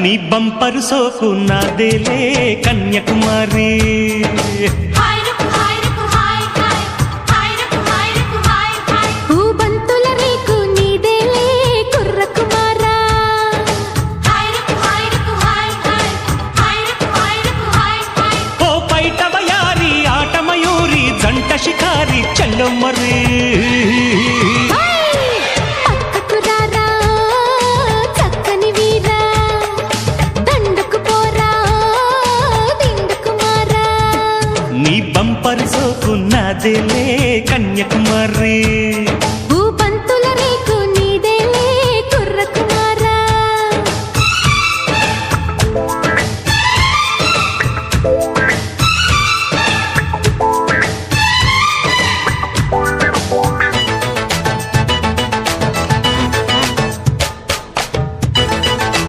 నీ బంపరు సోకు నాదేలే కన్యాకుమారి. బంతుల రేకు నీదేలే కుర్రకుమారా. ఓ పైట వయారి ఆట మయూరి జంట షికారి చల్లో మరి. నీ బంపరు సోకు నాదేలే